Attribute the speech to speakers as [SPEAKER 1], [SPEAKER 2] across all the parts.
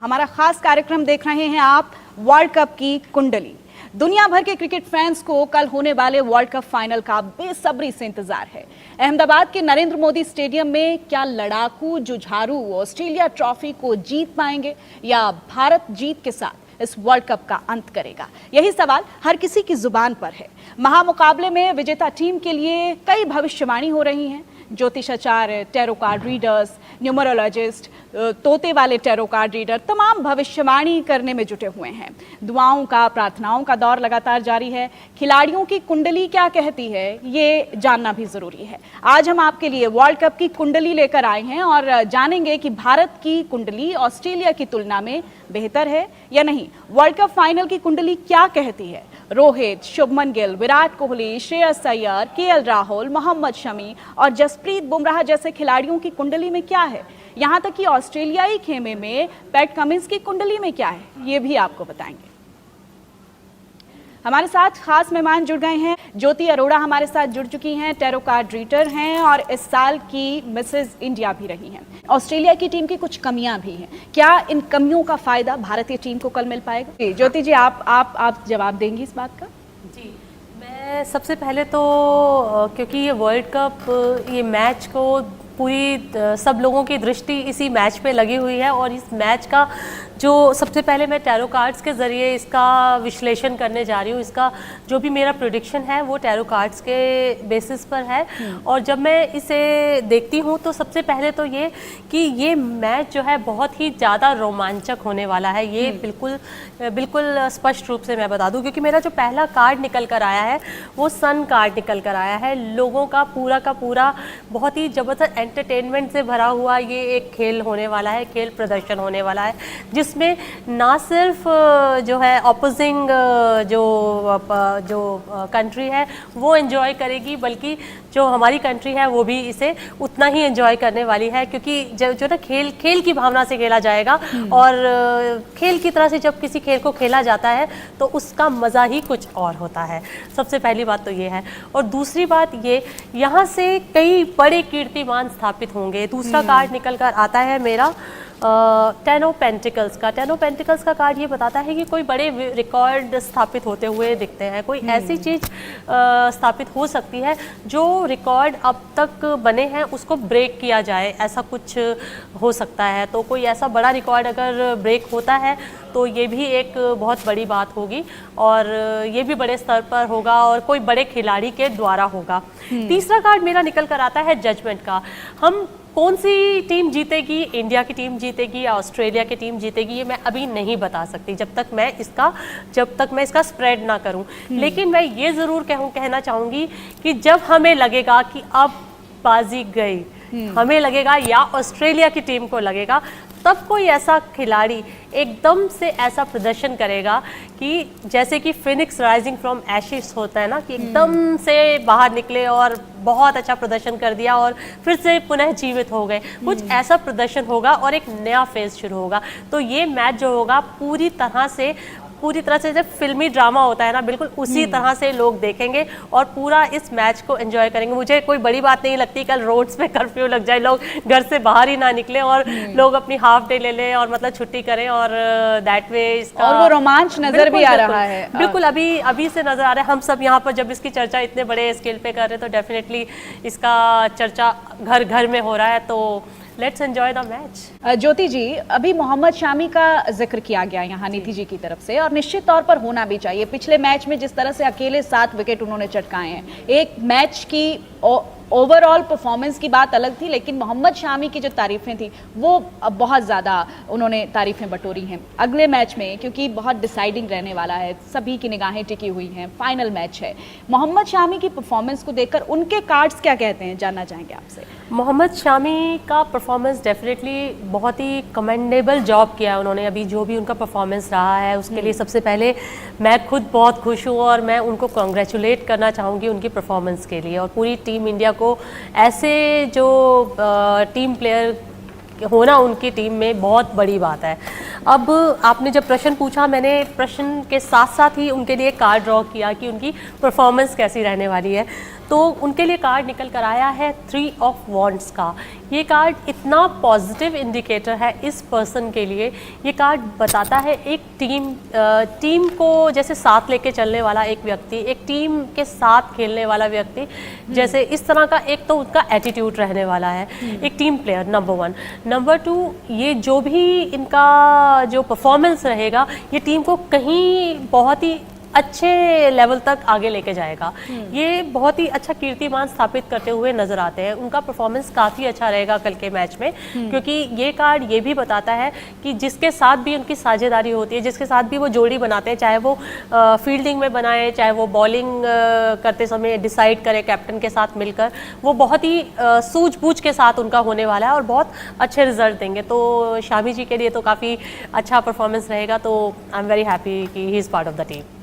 [SPEAKER 1] हमारा खास कार्यक्रम देख रहे हैं आप, वर्ल्ड कप की कुंडली। दुनिया भर के क्रिकेट फैंस को कल होने वाले वर्ल्ड कप फाइनल का बेसब्री से इंतजार है। अहमदाबाद के नरेंद्र मोदी स्टेडियम में क्या लड़ाकू जुझारू ऑस्ट्रेलिया ट्रॉफी को जीत पाएंगे या भारत जीत के साथ इस वर्ल्ड कप का अंत करेगा? यही सवाल हर किसी की जुबान पर है। महामुकाबले में विजेता टीम के लिए कई भविष्यवाणी हो रही हैं। ज्योतिषाचार्य, टैरो कार्ड रीडर्स, न्यूमरोलॉजिस्ट, तोते वाले टैरो कार्ड रीडर तमाम भविष्यवाणी करने में जुटे हुए हैं। दुआओं का, प्रार्थनाओं का दौर लगातार जारी है। खिलाड़ियों की कुंडली क्या कहती है, ये जानना भी जरूरी है। आज हम आपके लिए वर्ल्ड कप की कुंडली लेकर आए हैं और जानेंगे कि भारत की कुंडली ऑस्ट्रेलिया की तुलना में बेहतर है या नहीं। वर्ल्ड कप फाइनल की कुंडली क्या कहती है? रोहित, शुभमन गिल, विराट कोहली, श्रेयस अय्यर, केएल राहुल, मोहम्मद शमी और जसप्रीत बुमराह जैसे खिलाड़ियों की कुंडली में क्या है? यहां तक कि ऑस्ट्रेलियाई खेमे में पैट कमिंस की कुंडली में क्या है, ये भी आपको बताएंगे। हमारे साथ खास मेहमान जुड़ गए हैं। ज्योति अरोड़ा हमारे साथ जुड़ चुकी हैं, टैरो कार्ड रीडर हैं और इस साल की मिसेस इंडिया भी रही हैं। ऑस्ट्रेलिया की टीम की कुछ कमियां भी हैं, क्या इन कमियों का फायदा भारतीय टीम को कल मिल पाएगा? ज्योति जी, आप जवाब देंगी इस बात का?
[SPEAKER 2] जी, मैं सबसे पहले तो क्योंकि ये वर्ल्ड कप, ये मैच को पूरी सब लोगों की दृष्टि इसी मैच पे लगी हुई है और इस मैच का जो सबसे पहले मैं टैरो कार्ड्स के ज़रिए इसका विश्लेषण करने जा रही हूँ। इसका जो भी मेरा प्रेडिक्शन है वो टैरो कार्ड्स के बेसिस पर है। और जब मैं इसे देखती हूँ तो सबसे पहले तो ये कि ये मैच जो है बहुत ही ज़्यादा रोमांचक होने वाला है। ये बिल्कुल स्पष्ट रूप से मैं बता दूँ, क्योंकि मेरा जो पहला कार्ड निकल कर आया है वो सन कार्ड निकल कर आया है। लोगों का पूरा बहुत ही ज़बरदस्त एंटरटेनमेंट से भरा हुआ ये एक खेल होने वाला है, खेल प्रदर्शन होने वाला है, जिसमें ना सिर्फ जो है ऑपोजिंग जो कंट्री है वो एंजॉय करेगी, बल्कि जो हमारी कंट्री है वो भी इसे उतना ही एंजॉय करने वाली है। क्योंकि जो ना खेल की भावना से खेला जाएगा और खेल की तरह से जब किसी खेल को खेला जाता है तो उसका मज़ा ही कुछ और होता है। सबसे पहली बात तो ये है। और दूसरी बात ये, यहाँ से कई बड़े कीर्तिमान स्थापित होंगे। दूसरा कार्ड निकल कर आता है मेरा टेन ऑफ पेंटिकल्स का। टेन ऑफ पेंटिकल्स का कार्ड ये बताता है कि कोई बड़े रिकॉर्ड स्थापित होते हुए दिखते हैं। कोई ऐसी चीज़ स्थापित हो सकती है जो रिकॉर्ड अब तक बने हैं उसको ब्रेक किया जाए, ऐसा कुछ हो सकता है। तो कोई ऐसा बड़ा रिकॉर्ड अगर ब्रेक होता है तो ये भी एक बहुत बड़ी बात होगी और ये भी बड़े स्तर पर होगा और कोई बड़े खिलाड़ी के द्वारा होगा। तीसरा कार्ड मेरा निकल कर आता है जजमेंट का। हम कौन सी टीम जीतेगी, इंडिया की टीम जीतेगी या ऑस्ट्रेलिया की टीम जीतेगी, ये मैं अभी नहीं बता सकती जब तक मैं इसका स्प्रेड ना करूं। लेकिन मैं ये ज़रूर कहना चाहूँगी कि जब हमें लगेगा कि अब बाजी गई, हमें लगेगा या ऑस्ट्रेलिया की टीम को लगेगा, तब कोई ऐसा खिलाड़ी एकदम से ऐसा प्रदर्शन करेगा कि जैसे कि फिनिक्स राइजिंग फ्रॉम एशेस होता है ना, कि एकदम से बाहर निकले और बहुत अच्छा प्रदर्शन कर दिया और फिर से पुनः जीवित हो गए। कुछ ऐसा प्रदर्शन होगा और एक नया फेज शुरू होगा। तो ये मैच जो होगा पूरी तरह से जब फिल्मी ड्रामा होता है ना, बिल्कुल उसी तरह से लोग देखेंगे और पूरा इस मैच को एंजॉय करेंगे। मुझे कोई बड़ी बात नहीं लगती कल रोड्स पे कर्फ्यू लग जाए, लोग घर से बाहर ही ना निकले और लोग अपनी हाफ डे ले लें और मतलब छुट्टी करें और दैट वे इसका
[SPEAKER 1] और वो रोमांच नजर भी आ रहा है।
[SPEAKER 2] बिल्कुल अभी से नजर आ रहा है। हम सब यहाँ पर जब इसकी चर्चा इतने बड़े स्केल पे कर रहे हैं तो डेफिनेटली इसका चर्चा घर घर में हो रहा है। तो लेट्स एंजॉय द मैच।
[SPEAKER 1] ज्योति जी, अभी मोहम्मद शमी का जिक्र किया गया यहाँ नीति जी की तरफ से और निश्चित तौर पर होना भी चाहिए। पिछले मैच में जिस तरह से अकेले 7 विकेट उन्होंने चटकाए हैं, एक मैच की ओवरऑल परफॉर्मेंस की बात अलग थी, लेकिन मोहम्मद शमी की जो तारीफें थी वो बहुत ज़्यादा उन्होंने तारीफें बटोरी हैं। अगले मैच में, क्योंकि बहुत डिसाइडिंग रहने वाला है, सभी की निगाहें टिकी हुई हैं, फाइनल मैच है, मोहम्मद शमी की परफॉर्मेंस को देखकर उनके कार्ड्स क्या कहते हैं, जानना चाहेंगे आपसे।
[SPEAKER 2] मोहम्मद शमी का परफॉर्मेंस डेफिनेटली बहुत ही कमेंडेबल जॉब किया है उन्होंने। अभी जो भी उनका परफॉर्मेंस रहा है उसके लिए सबसे पहले मैं खुद बहुत खुश हूँ और मैं उनको कॉन्ग्रेचुलेट करना चाहूँगी उनकी परफॉर्मेंस के लिए। और पूरी टीम इंडिया को ऐसे जो टीम प्लेयर होना उनकी टीम में बहुत बड़ी बात है। अब आपने जब प्रश्न पूछा, मैंने प्रश्न के साथ साथ ही उनके लिए कार्ड ड्रॉ किया कि उनकी परफॉर्मेंस कैसी रहने वाली है। तो उनके लिए कार्ड निकल कर आया है 3 ऑफ वॉन्ड्स का। ये कार्ड इतना पॉजिटिव इंडिकेटर है इस पर्सन के लिए। ये कार्ड बताता है एक टीम को जैसे साथ लेके चलने वाला एक व्यक्ति, एक टीम के साथ खेलने वाला व्यक्ति, जैसे इस तरह का एक तो उनका एटीट्यूड रहने वाला है, एक टीम प्लेयर नंबर 1। नंबर 2, ये जो भी इनका जो परफॉर्मेंस रहेगा ये टीम को कहीं बहुत ही अच्छे लेवल तक आगे लेके जाएगा। ये बहुत ही अच्छा कीर्तिमान स्थापित करते हुए नजर आते हैं। उनका परफॉर्मेंस काफ़ी अच्छा रहेगा कल के मैच में, क्योंकि ये कार्ड ये भी बताता है कि जिसके साथ भी उनकी साझेदारी होती है, जिसके साथ भी वो जोड़ी बनाते हैं, चाहे वो फील्डिंग में बनाए, चाहे वो बॉलिंग करते समय डिसाइड करे कैप्टन के साथ मिलकर, वो बहुत ही सूझबूझ के साथ उनका होने वाला है और बहुत अच्छे रिजल्ट देंगे। तो शामी जी के लिए तो काफ़ी अच्छा परफॉर्मेंस रहेगा। तो आई एम वेरी हैप्पी कि he is part of the team.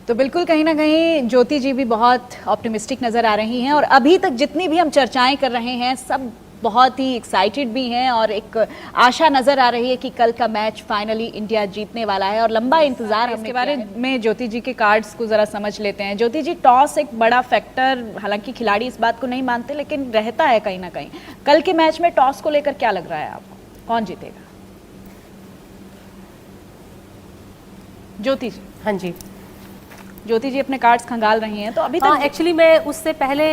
[SPEAKER 1] तो बिल्कुल कहीं ना कहीं ज्योति जी भी बहुत ऑप्टिमिस्टिक नज़र आ रही हैं और अभी तक जितनी भी हम चर्चाएं कर रहे हैं सब बहुत ही एक्साइटेड भी हैं और एक आशा नज़र आ रही है कि कल का मैच फाइनली इंडिया जीतने वाला है और लंबा इंतजार। इसके बारे में ज्योति जी के कार्ड्स को ज़रा समझ लेते हैं। ज्योति जी, टॉस एक बड़ा फैक्टर, हालांकि खिलाड़ी इस बात को नहीं मानते लेकिन रहता है कहीं ना कहीं। कल के मैच में टॉस को लेकर क्या लग रहा है आपको, कौन जीतेगा? ज्योति जी।
[SPEAKER 2] हाँ जी,
[SPEAKER 1] ज्योति जी अपने कार्ड्स खंगाल रही हैं, तो अभी तक
[SPEAKER 2] एक्चुअली मैं उससे पहले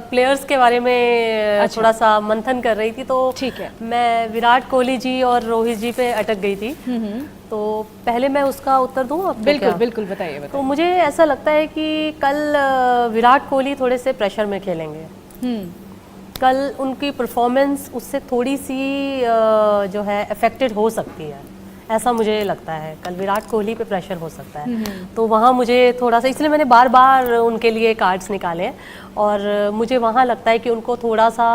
[SPEAKER 2] प्लेयर्स के बारे में
[SPEAKER 1] अच्छा।
[SPEAKER 2] थोड़ा सा मंथन कर रही थी, तो
[SPEAKER 1] ठीक है।
[SPEAKER 2] मैं विराट कोहली जी और रोहित जी पे अटक गई थी। तो पहले मैं उसका उत्तर दूं आपको?
[SPEAKER 1] बिल्कुल बिल्कुल, बताइए बताइए।
[SPEAKER 2] तो मुझे ऐसा लगता है कि कल विराट कोहली थोड़े से प्रेशर में खेलेंगे। कल उनकी परफॉर्मेंस उससे थोड़ी सी जो है अफेक्टेड हो सकती है, ऐसा मुझे लगता है। कल विराट कोहली पे प्रेशर हो सकता है, तो वहाँ मुझे थोड़ा सा, इसलिए मैंने बार बार उनके लिए कार्ड्स निकाले हैं और मुझे वहाँ लगता है कि उनको थोड़ा सा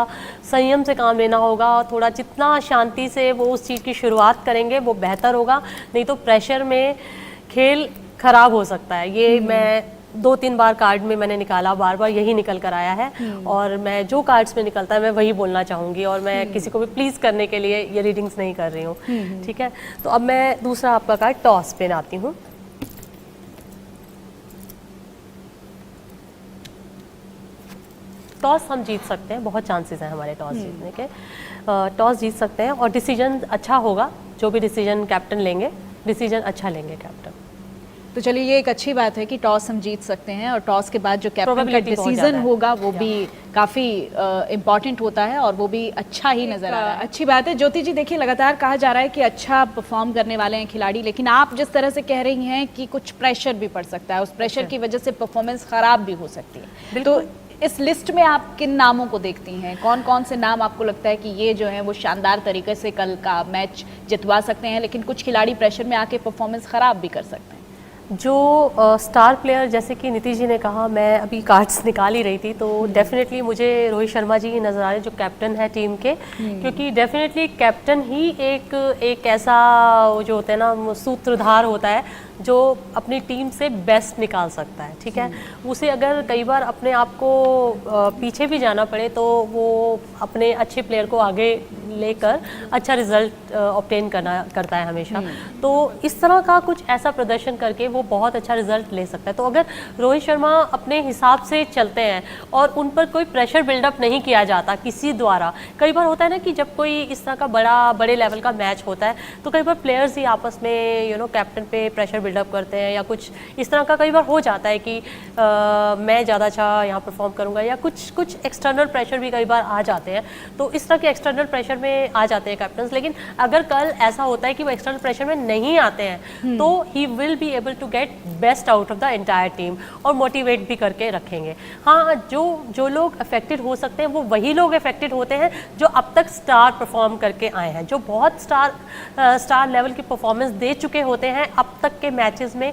[SPEAKER 2] संयम से काम लेना होगा। थोड़ा जितना शांति से वो उस चीज़ की शुरुआत करेंगे वो बेहतर होगा, नहीं तो प्रेशर में खेल खराब हो सकता है। ये मैं 2-3 बार कार्ड में मैंने निकाला, बार बार यही निकल कर आया है और मैं जो कार्ड्स में निकलता है मैं वही बोलना चाहूँगी और मैं किसी को भी प्लीज़ करने के लिए ये रीडिंग्स नहीं कर रही हूँ। ठीक है, तो अब मैं दूसरा आपका कार्ड टॉस पे आती हूँ। टॉस हम जीत सकते हैं, बहुत चांसेस हैं हमारे टॉस जीतने के। टॉस जीत सकते हैं और डिसीजन अच्छा होगा, जो भी डिसीजन कैप्टन लेंगे, डिसीजन अच्छा लेंगे कैप्टन।
[SPEAKER 1] तो चलिए, ये एक अच्छी बात है कि टॉस हम जीत सकते हैं और टॉस के बाद जो कैप्टन का
[SPEAKER 2] Probability बहुत
[SPEAKER 1] डिसीजन
[SPEAKER 2] ज़्यादा है।
[SPEAKER 1] होगा वो भी काफ़ी इम्पॉर्टेंट होता है और वो भी अच्छा ही नजर आ रहा है। अच्छी बात है। ज्योति जी, देखिए लगातार कहा जा रहा है कि अच्छा परफॉर्म करने वाले हैं खिलाड़ी, लेकिन आप जिस तरह से कह रही हैं कि कुछ प्रेशर भी पड़ सकता है, उस प्रेशर की वजह से परफॉर्मेंस खराब भी हो सकती है। तो इस लिस्ट में आप किन नामों को देखती हैं? कौन कौन से नाम आपको लगता है कि ये जो है वो शानदार तरीके से कल का मैच जितवा सकते हैं, लेकिन कुछ खिलाड़ी प्रेशर में आके परफॉर्मेंस खराब भी कर सकते हैं?
[SPEAKER 2] जो स्टार प्लेयर, जैसे कि नीतीश जी ने कहा, मैं अभी कार्ड्स निकाल ही रही थी, तो डेफिनेटली मुझे रोहित शर्मा जी ही नज़र आ रहे हैं जो कैप्टन है टीम के, क्योंकि डेफिनेटली कैप्टन ही एक ऐसा जो होता है ना सूत्रधार होता है जो अपनी टीम से बेस्ट निकाल सकता है। ठीक है, उसे अगर कई बार अपने आप को पीछे भी जाना पड़े तो वो अपने अच्छे प्लेयर को आगे लेकर अच्छा रिजल्ट ऑब्टेन करता है हमेशा। तो इस तरह का कुछ ऐसा प्रदर्शन करके वो बहुत अच्छा रिजल्ट ले सकता है। तो अगर रोहित शर्मा अपने हिसाब से चलते हैं और उन पर कोई प्रेशर बिल्डअप नहीं किया जाता किसी द्वारा, कई बार होता है ना कि जब कोई इस तरह का बड़े लेवल का मैच होता है तो कई बार प्लेयर्स ही आपस में कैप्टन पे प्रेशर बिल्डअप करते हैं या कुछ इस तरह का कई बार हो जाता है कि मैं ज़्यादा अच्छा यहाँ परफॉर्म करूँगा, या कुछ एक्सटर्नल प्रेशर भी कई बार आ जाते हैं। तो इस तरह के एक्सटर्नल प्रेशर में आ जाते हैं कैप्टन्स। लेकिन अगर कल ऐसा होता है कि वो एक्सटर्नल प्रेशर में नहीं आते हैं तो ही will be able to get best out of the entire team और मोटिवेट भी करके रखेंगे। हाँ, जो लोग अफेक्टेड हो सकते हैं वो वही लोग अफेक्टेड होते हैं जो अब तक स्टार परफॉर्म करके आए हैं, जो बहुत स्टार लेवल की परफॉर्मेंस दे चुके होते हैं अब तक के मैचेस में,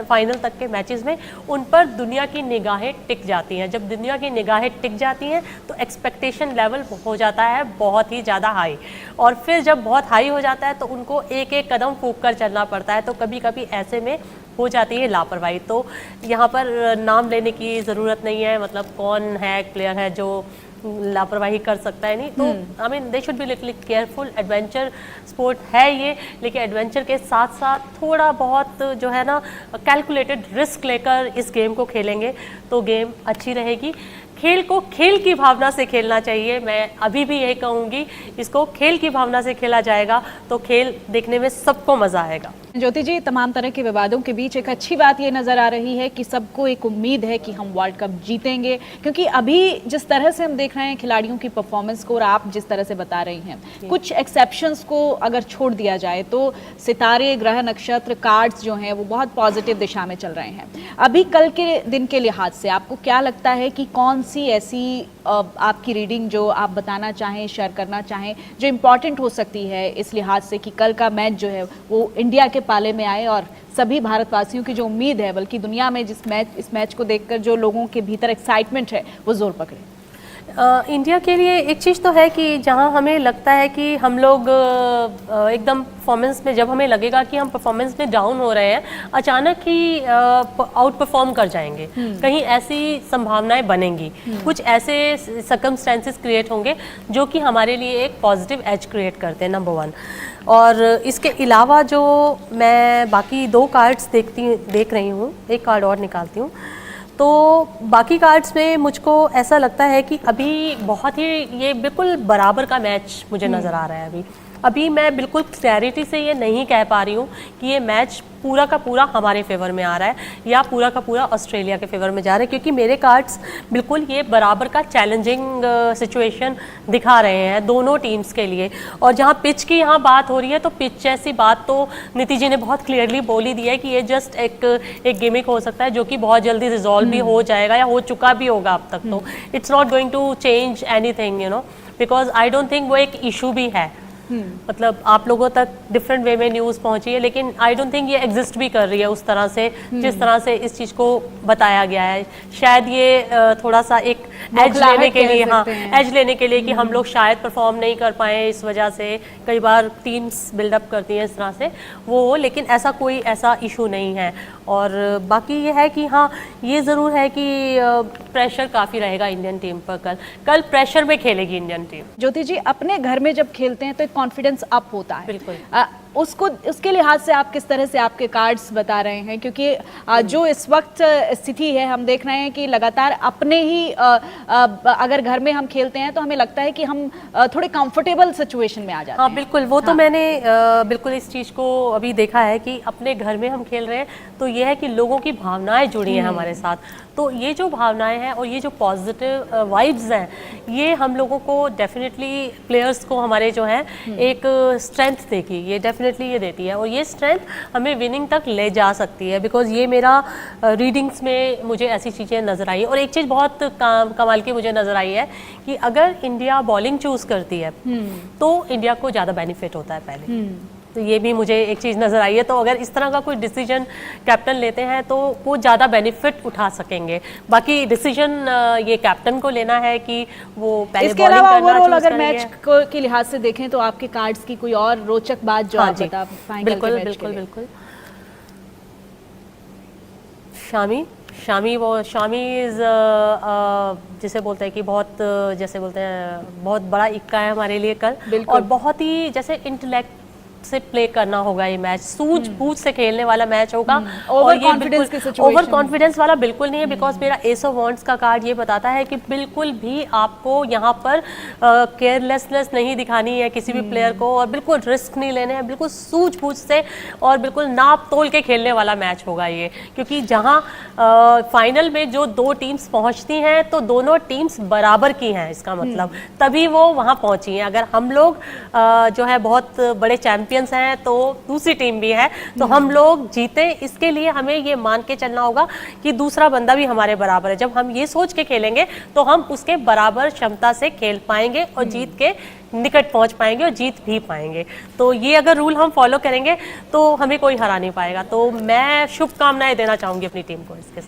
[SPEAKER 2] फाइनल तक के मैचेस में। उन पर दुनिया की निगाहें टिक जाती हैं। जब दुनिया की निगाहें टिक जाती हैं तो एक्सपेक्टेशन लेवल हो जाता है बहुत ही ज़्यादा हाई, और फिर जब बहुत हाई हो जाता है तो उनको एक एक कदम फूंक कर चलना पड़ता है। तो कभी कभी ऐसे में हो जाती है लापरवाही। तो यहाँ पर नाम लेने की ज़रूरत नहीं है, मतलब कौन है प्लेयर है जो लापरवाही कर सकता है नहीं, तो I mean they should be little careful. Adventure sport है ये, लेकिन एडवेंचर के साथ साथ थोड़ा बहुत जो है ना कैलकुलेटेड रिस्क लेकर इस गेम को खेलेंगे तो गेम अच्छी रहेगी। खेल को खेल की भावना से खेलना चाहिए, मैं अभी भी यही कहूँगी, इसको खेल की भावना से खेला जाएगा तो खेल देखने में सबको मज़ा आएगा।
[SPEAKER 1] ज्योति जी, तमाम तरह के विवादों के बीच एक अच्छी बात ये नजर आ रही है कि सबको एक उम्मीद है कि हम वर्ल्ड कप जीतेंगे, क्योंकि अभी जिस तरह से हम देख रहे हैं खिलाड़ियों की परफॉर्मेंस को और आप जिस तरह से बता रही हैं, कुछ एक्सेप्शंस को अगर छोड़ दिया जाए तो सितारे, ग्रह, नक्षत्र, कार्ड्स जो हैं वो बहुत पॉजिटिव दिशा में चल रहे हैं। अभी कल के दिन के लिहाज से आपको क्या लगता है कि कौन सी ऐसी आपकी रीडिंग जो आप बताना चाहें, शेयर करना चाहें, जो इम्पॉर्टेंट हो सकती है इस लिहाज से कि कल का मैच जो है वो इंडिया के पाले में आए और सभी भारतवासियों की जो उम्मीद है, बल्कि दुनिया में इस मैच को देखकर जो लोगों के भीतर एक्साइटमेंट है वो जोर पकड़े?
[SPEAKER 2] इंडिया के लिए एक चीज़ तो है कि जहां हमें लगता है कि हम लोग एकदम परफॉर्मेंस में, जब हमें लगेगा कि हम परफॉर्मेंस में डाउन हो रहे हैं, अचानक ही आउट परफॉर्म कर जाएंगे, कहीं ऐसी संभावनाएं बनेंगी, कुछ ऐसे सर्कमस्टेंसेस क्रिएट होंगे जो कि हमारे लिए एक पॉजिटिव एज क्रिएट करते हैं, नंबर 1। और इसके अलावा जो मैं बाकी 2 कार्ड्स देख रही हूँ, एक कार्ड और निकालती हूँ, तो बाकी कार्ड्स में मुझको ऐसा लगता है कि अभी बहुत ही ये बिल्कुल बराबर का मैच मुझे नज़र आ रहा है। अभी मैं बिल्कुल क्लैरिटी से ये नहीं कह पा रही हूँ कि ये मैच पूरा का पूरा हमारे फेवर में आ रहा है या पूरा का पूरा ऑस्ट्रेलिया के फेवर में जा रहा है, क्योंकि मेरे कार्ड्स बिल्कुल ये बराबर का चैलेंजिंग सिचुएशन दिखा रहे हैं दोनों टीम्स के लिए। और जहाँ पिच की यहाँ बात हो रही है, तो पिच जैसी बात तो नीति जी ने बहुत क्लियरली बोली दी है कि ये जस्ट एक गिमिक हो सकता है जो कि बहुत जल्दी रिजॉल्व भी हो जाएगा या हो चुका भी होगा अब तक। तो it's not going to change anything, you know, because I don't think वो एक इशू भी है। मतलब आप लोगों तक डिफरेंट वे में न्यूज़ पहुंची है, लेकिन आई डोंट थिंक ये एग्जिस्ट भी कर रही है उस तरह से जिस तरह से इस चीज़ को बताया गया है। शायद ये थोड़ा सा एक एज लेने के लिए, हाँ, एज लेने के लिए कि हम लोग शायद परफॉर्म नहीं कर पाए, इस वजह से कई बार टीम्स बिल्डअप करती हैं इस तरह से वो, लेकिन ऐसा कोई ऐसा इशू नहीं है। और बाकी ये है कि हाँ, ये ज़रूर है कि प्रेशर काफ़ी रहेगा इंडियन टीम पर। कल प्रेशर में खेलेगी इंडियन टीम।
[SPEAKER 1] ज्योति जी, अपने घर में जब खेलते हैं तो एक कॉन्फिडेंस अप होता है,
[SPEAKER 2] बिल्कुल।
[SPEAKER 1] उसके लिहाज से आप किस तरह से आपके कार्ड्स बता रहे हैं? क्योंकि जो इस वक्त स्थिति है, हम देख रहे हैं कि लगातार अपने ही अगर घर में हम खेलते हैं तो हमें लगता है कि हम थोड़े कंफर्टेबल सिचुएशन में आ जाते हैं।
[SPEAKER 2] हाँ बिल्कुल, वो तो मैंने बिल्कुल इस चीज़ को अभी देखा है कि अपने घर में हम खेल रहे हैं तो ये है कि लोगों की भावनाएं जुड़ी हैं हमारे साथ, तो ये जो भावनाएं हैं और ये जो पॉजिटिव वाइब्स हैं, ये हम लोगों को डेफिनेटली, प्लेयर्स को हमारे जो है एक स्ट्रेंथ देगी, ये डेफिनेटली ये देती है और ये स्ट्रेंथ हमें विनिंग तक ले जा सकती है। बिकॉज ये मेरा रीडिंग्स में मुझे ऐसी चीज़ें नज़र आई। और एक चीज़ बहुत कमाल की मुझे नज़र आई है कि अगर इंडिया बॉलिंग चूज़ करती है तो इंडिया को ज़्यादा बेनिफिट होता है पहले, तो ये भी मुझे एक चीज़ नज़र आई है। तो अगर इस तरह का कोई डिसीजन कैप्टन लेते हैं तो वो ज़्यादा बेनिफिट उठा सकेंगे। बाकी डिसीजन ये कैप्टन को लेना है कि वो पहले
[SPEAKER 1] इसके अलावा ओवरऑल अगर मैच के लिहाज से देखें तो आपके कार्ड्स की कोई और रोचक बात जो आप बता पाएंगे?
[SPEAKER 2] बिल्कुल बिल्कुल बिल्कुल। शामी इज जिसे बोलते हैं कि बहुत, जैसे बोलते हैं बहुत बड़ा इक्का है हमारे लिए कल, और बहुत ही जैसे इंटेलेक्ट से प्ले करना होगा ये मैच, सूझबूझ से खेलने वाला मैच होगा।
[SPEAKER 1] ओवर कॉन्फिडेंस की सिचुएशन,
[SPEAKER 2] ओवर कॉन्फिडेंस वाला बिल्कुल नहीं है, बिकॉज मेरा एस ऑफ वॉन्ड्स का कार्ड ये बताता है कि बिल्कुल भी आपको यहाँ पर केयरलेसनेस नहीं दिखानी है किसी भी प्लेयर को, और बिल्कुल रिस्क नहीं लेने हैं, बिल्कुल सूझबूझ से और बिल्कुल नाप तोल के खेलने वाला मैच होगा ये। क्योंकि जहाँ फाइनल में जो 2 टीम्स पहुँचती हैं तो दोनों टीम्स बराबर की हैं, इसका मतलब तभी वो वहाँ पहुँची हैं। अगर हम लोग जो है बहुत बड़े चैंपियन हैं तो दूसरी टीम भी है, तो हम लोग जीते, इसके लिए हमें ये मान के चलना होगा कि दूसरा बंदा भी हमारे बराबर है। जब हम ये सोच के खेलेंगे तो हम उसके बराबर क्षमता से खेल पाएंगे और जीत के निकट पहुंच पाएंगे और जीत भी पाएंगे। तो ये अगर रूल हम फॉलो करेंगे तो हमें कोई हरा नहीं पाएगा। तो मैं शुभकामनाएं देना चाहूंगी अपनी टीम को इसके साथ।